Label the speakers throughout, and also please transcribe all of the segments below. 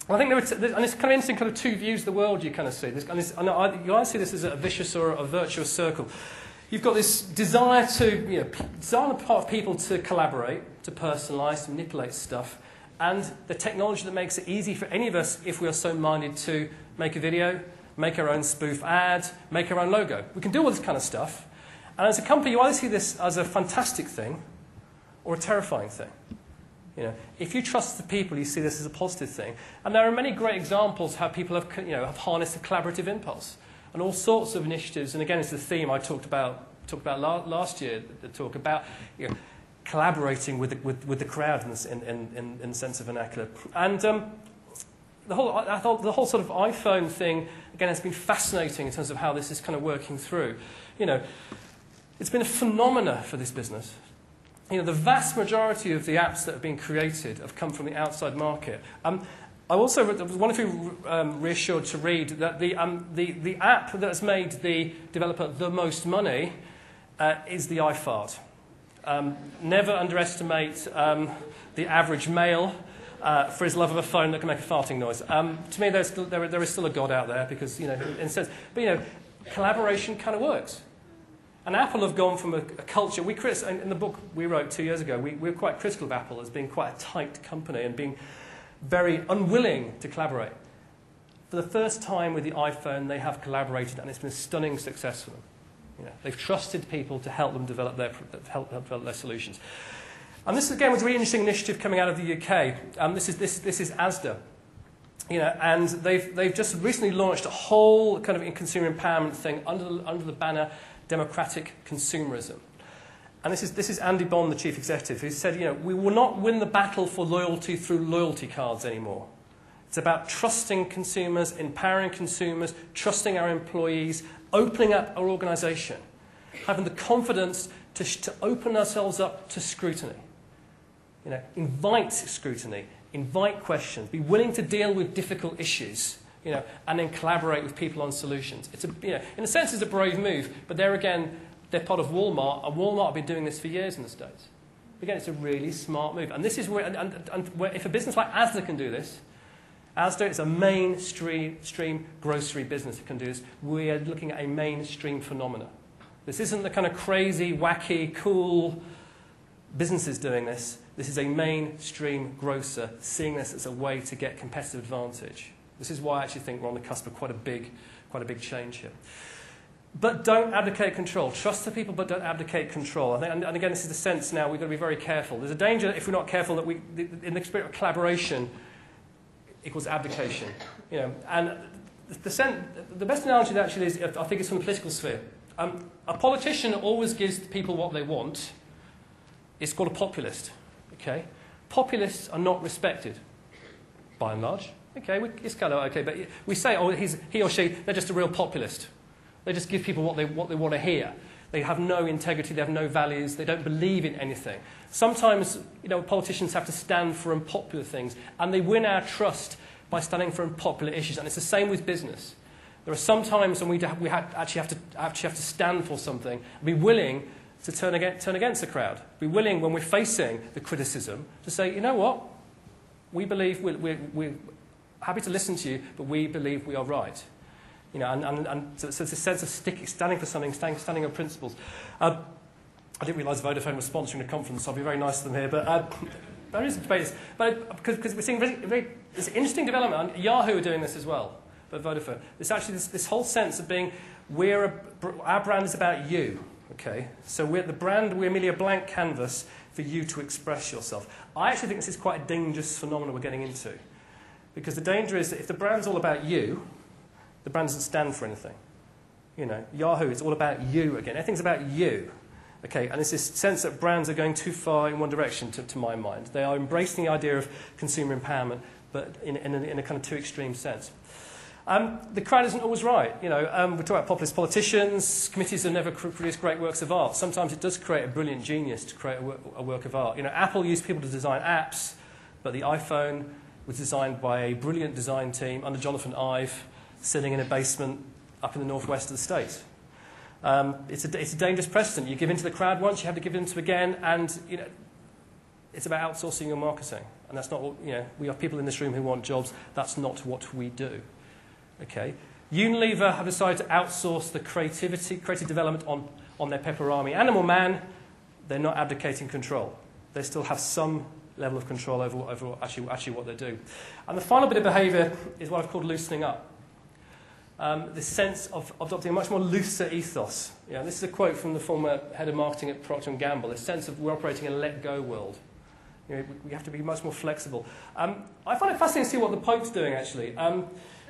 Speaker 1: I think and it's kind of interesting, kind of two views of the world you kind of see. You either see this as a vicious or a virtuous circle. You've got this desire on the part of people to collaborate, to personalise, to manipulate stuff, and the technology that makes it easy for any of us, if we are so minded, to make a video, make our own spoof ad, make our own logo. We can do all this kind of stuff. And as a company, you either see this as a fantastic thing or a terrifying thing. If you trust the people, you see this as a positive thing. And there are many great examples how people have harnessed a collaborative impulse and all sorts of initiatives. And again, it's the theme I talked about last year. The talk about collaborating with the crowd in the sense of vernacular. And the whole sort of iPhone thing again has been fascinating in terms of how this is kind of working through. It's been a phenomena for this business. The vast majority of the apps that have been created have come from the outside market. I was wonderfully reassured to read that the app that has made the developer the most money is the iFart. Never underestimate the average male for his love of a phone that can make a farting noise. To me, there is still a God out there because, in a sense, but collaboration kind of works. And Apple have gone from a culture, in the book we wrote 2 years ago, we were quite critical of Apple as being quite a tight company and being very unwilling to collaborate. For the first time with the iPhone, they have collaborated, and it's been a stunning success for them. They've trusted people to help them develop their solutions. And this, again, was a really interesting initiative coming out of the UK. This is Asda. And they've just recently launched a whole kind of consumer empowerment thing under the banner democratic consumerism. And this is Andy Bond, the chief executive, who said, we will not win the battle for loyalty through loyalty cards anymore. It's about trusting consumers, empowering consumers, trusting our employees, opening up our organisation, having the confidence to open ourselves up to scrutiny. Invite scrutiny, invite questions, be willing to deal with difficult issues. And then collaborate with people on solutions. It's in a sense, it's a brave move, but there again, they're part of Walmart, and Walmart have been doing this for years in the States. Again, it's a really smart move, and this is where, where if a business like Asda can do this, Asda is a mainstream grocery business that can do this. We are looking at a mainstream phenomena. This isn't the kind of crazy, wacky, cool businesses doing this. This is a mainstream grocer seeing this as a way to get competitive advantage. This is why I actually think we're on the cusp of quite a big change here. But don't abdicate control. Trust the people, but don't abdicate control. And again, this is the sense now we've got to be very careful. There's a danger if we're not careful that in the spirit of collaboration equals abdication. And the best analogy actually is, I think it's from the political sphere. A politician always gives people what they want. It's called a populist. Okay, populists are not respected, by and large. Okay, it's kind of okay, but we say, he or she, they're just a real populist. They just give people what they want to hear. They have no integrity, they have no values, they don't believe in anything. Sometimes, politicians have to stand for unpopular things, and they win our trust by standing for unpopular issues. And it's the same with business. There are some times when we actually have to stand for something, and be willing to turn against the crowd. Be willing, when we're facing the criticism, to say, you know what, we believe we're happy to listen to you, but we believe we are right. So it's a sense of standing for something, standing on principles. I didn't realise Vodafone was sponsoring a conference, so I'll be very nice to them here. But there is debate. But because we're seeing this interesting development, and Yahoo are doing this as well, but Vodafone. It's actually this whole sense of being, our brand is about you. Okay, so we're merely a blank canvas for you to express yourself. I actually think this is quite a dangerous phenomenon we're getting into. Because the danger is that if the brand's all about you, the brand doesn't stand for anything. Yahoo, it's all about you again. Everything's about you. Okay, and it's this sense that brands are going too far in one direction, to my mind. They are embracing the idea of consumer empowerment, but in a kind of too extreme sense. The crowd isn't always right. We talk about populist politicians. Committees have never produced great works of art. Sometimes it does create a brilliant genius to create a work of art. Apple used people to design apps, but the iPhone was designed by a brilliant design team under Jonathan Ive, sitting in a basement up in the northwest of the States. It's a dangerous precedent. You give in to the crowd once, you have to give in to again, and it's about outsourcing your marketing. And that's not what, we have people in this room who want jobs. That's not what we do. Okay? Unilever have decided to outsource the creative development on their Pepperami. Animal Man, they're not abdicating control. They still have some level of control over actually what they do. And the final bit of behaviour is what I've called loosening up. This sense of adopting a much more looser ethos. This is a quote from the former head of marketing at Procter & Gamble, this sense of we're operating in a let-go world. We have to be much more flexible. I find it fascinating to see what the Pope's doing, actually.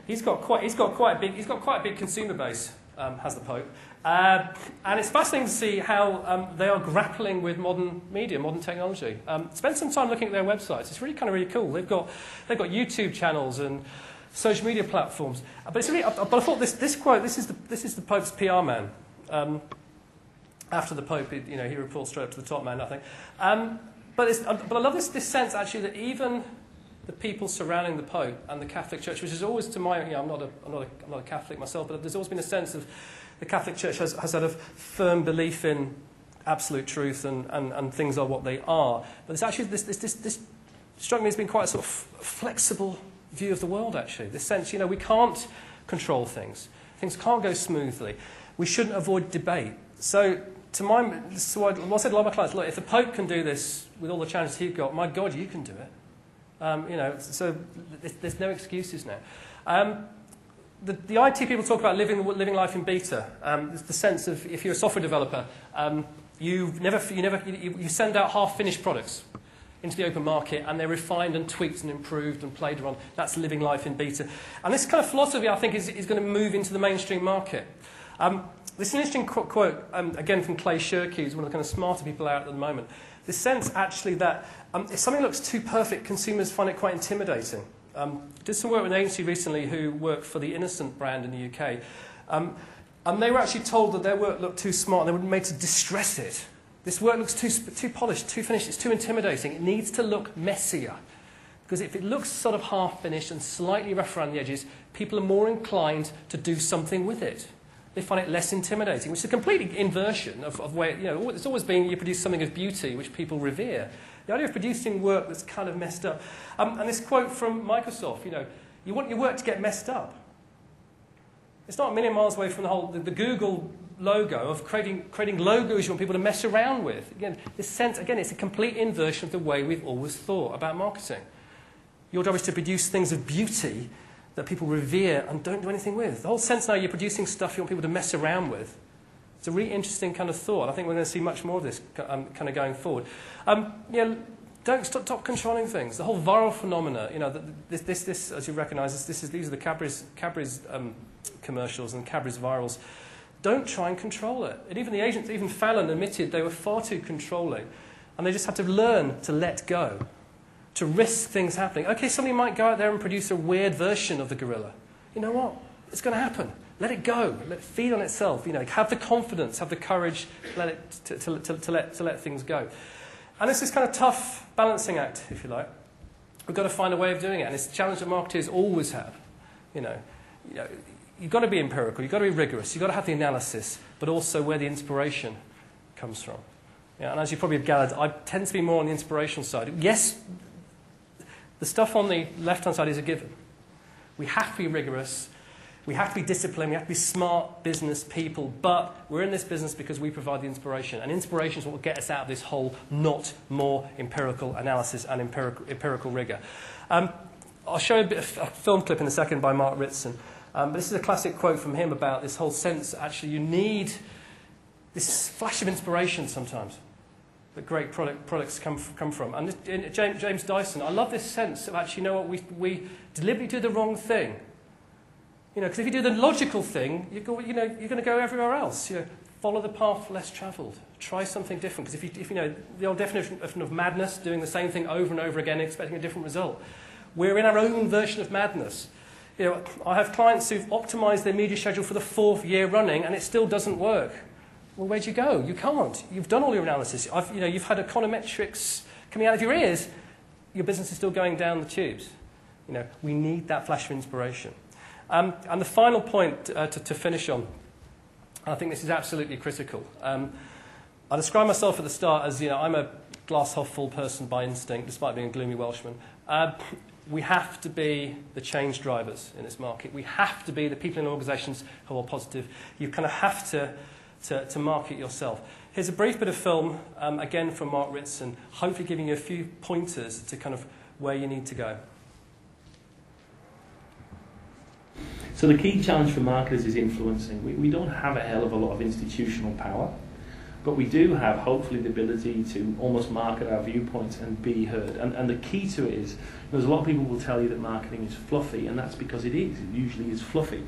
Speaker 1: He's got quite a big consumer base, has the Pope. And it's fascinating to see how they are grappling with modern media, modern technology. Spend some time looking at their websites. It's really cool. They've got YouTube channels and social media platforms. But it's really. But I thought this quote. This is the Pope's PR man. After the Pope, he reports straight up to the top man. I think. But I love this sense actually that even the people surrounding the Pope and the Catholic Church, which is always to my, I'm not a Catholic myself, but there's always been a sense of the Catholic Church has had a firm belief in absolute truth and things are what they are. But it's actually this struck me as being quite a sort of flexible view of the world. Actually, this sense, we can't control things. Things can't go smoothly. We shouldn't avoid debate. So this is why I said to a lot of my clients, look, if the Pope can do this with all the challenges he's got, my God, you can do it. So there's no excuses now. The IT people talk about living life in beta. The sense of if you're a software developer, you send out half-finished products into the open market, and they're refined and tweaked and improved and played on. That's living life in beta. And this kind of philosophy, I think, is going to move into the mainstream market. This is an interesting quote, again from Clay Shirky, who's one of the kind of smarter people out at the moment. This sense, actually, that if something looks too perfect, consumers find it quite intimidating. Did some work with an agency recently who worked for the Innocent brand in the UK. And they were actually told that their work looked too smart and they were made to distress it. This work looks too polished, too finished, it's too intimidating. It needs to look messier. Because if it looks sort of half-finished and slightly rough around the edges, people are more inclined to do something with it. They find it less intimidating, which is a complete inversion of where, it's always been you produce something of beauty which people revere. The idea of producing work that's kind of messed up. And this quote from Microsoft, you want your work to get messed up. It's not a million miles away from the Google logo of creating logos you want people to mess around with. Again, this sense, it's a complete inversion of the way we've always thought about marketing. Your job is to produce things of beauty that people revere and don't do anything with. The whole sense now you're producing stuff you want people to mess around with. It's a really interesting kind of thought. I think we're going to see much more of this kind of going forward. Don't stop controlling things. The whole viral phenomena, this as you recognise, these are the Cadbury's commercials and Cadbury's virals. Don't try and control it. And even the agents, even Fallon admitted they were far too controlling, and they just had to learn to let go, to risk things happening. Okay, somebody might go out there and produce a weird version of the gorilla. You know what? It's going to happen. Let it go. Let it feed on itself. Have the confidence, have the courage to let things go. And it's this kind of tough balancing act, if you like. We've got to find a way of doing it, and it's a challenge that marketers always have. You've got to be empirical. You've got to be rigorous. You've got to have the analysis, but also where the inspiration comes from. And as you probably have gathered, I tend to be more on the inspirational side. Yes, the stuff on the left-hand side is a given. We have to be rigorous. We have to be disciplined. We have to be smart business people. But we're in this business because we provide the inspiration. And inspiration is what will get us out of this whole not more empirical analysis and empirical rigor. I'll show you a film clip in a second by Mark Ritson. But this is a classic quote from him about this whole sense that actually you need this flash of inspiration sometimes that great products come from. And James Dyson, I love this sense of actually, we deliberately do the wrong thing. Because if you do the logical thing, you're going to go everywhere else. Follow the path less travelled. Try something different. Because if the old definition of madness, doing the same thing over and over again, expecting a different result. We're in our own version of madness. I have clients who've optimised their media schedule for the 4th year running, and it still doesn't work. Well, where'd you go? You can't. You've done all your analysis. You've had econometrics coming out of your ears. Your business is still going down the tubes. We need that flash of inspiration. And the final point to finish on, I think this is absolutely critical. I described myself at the start as, I'm a glass half full person by instinct, despite being a gloomy Welshman. We have to be the change drivers in this market. We have to be the people in organisations who are positive. You kind of have to market yourself. Here's a brief bit of film, again from Mark Ritson, hopefully giving you a few pointers to kind of where you need to go.
Speaker 2: So the key challenge for marketers is influencing. We don't have a hell of a lot of institutional power, but we do have, hopefully, the ability to almost market our viewpoints and be heard. And the key to it is, there's a lot of people will tell you that marketing is fluffy, and that's because it is. It usually is fluffy.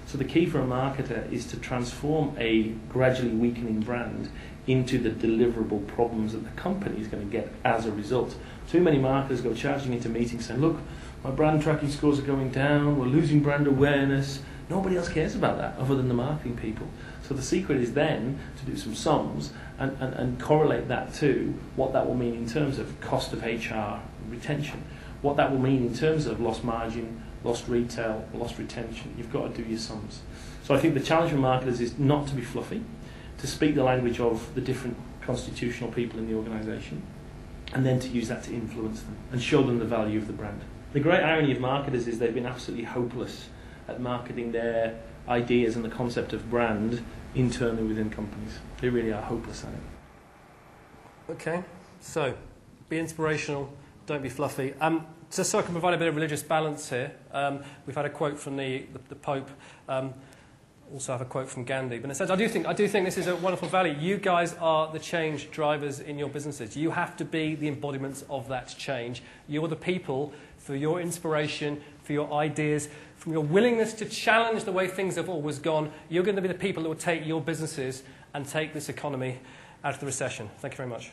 Speaker 2: So the key for a marketer is to transform a gradually weakening brand into the deliverable problems that the company is going to get as a result. Too many marketers go charging into meetings saying, look, my brand tracking scores are going down, we're losing brand awareness. Nobody else cares about that other than the marketing people. So the secret is then to do some sums and correlate that to what that will mean in terms of cost of HR retention, what that will mean in terms of lost margin, lost retail, lost retention. You've got to do your sums. So I think the challenge for marketers is not to be fluffy, to speak the language of the different constitutional people in the organisation, and then to use that to influence them and show them the value of the brand. The great irony of marketers is they've been absolutely hopeless at marketing their ideas and the concept of brand internally within companies. They really are hopeless at it.
Speaker 1: Okay, so be inspirational, don't be fluffy. Just so I can provide a bit of religious balance here, we've had a quote from the Pope. Also have a quote from Gandhi, but it says, I do think this is a wonderful value. You guys are the change drivers in your businesses. You have to be the embodiments of that change. You're the people for your inspiration, for your ideas, from your willingness to challenge the way things have always gone. You're going to be the people that will take your businesses and take this economy out of the recession. Thank you very much.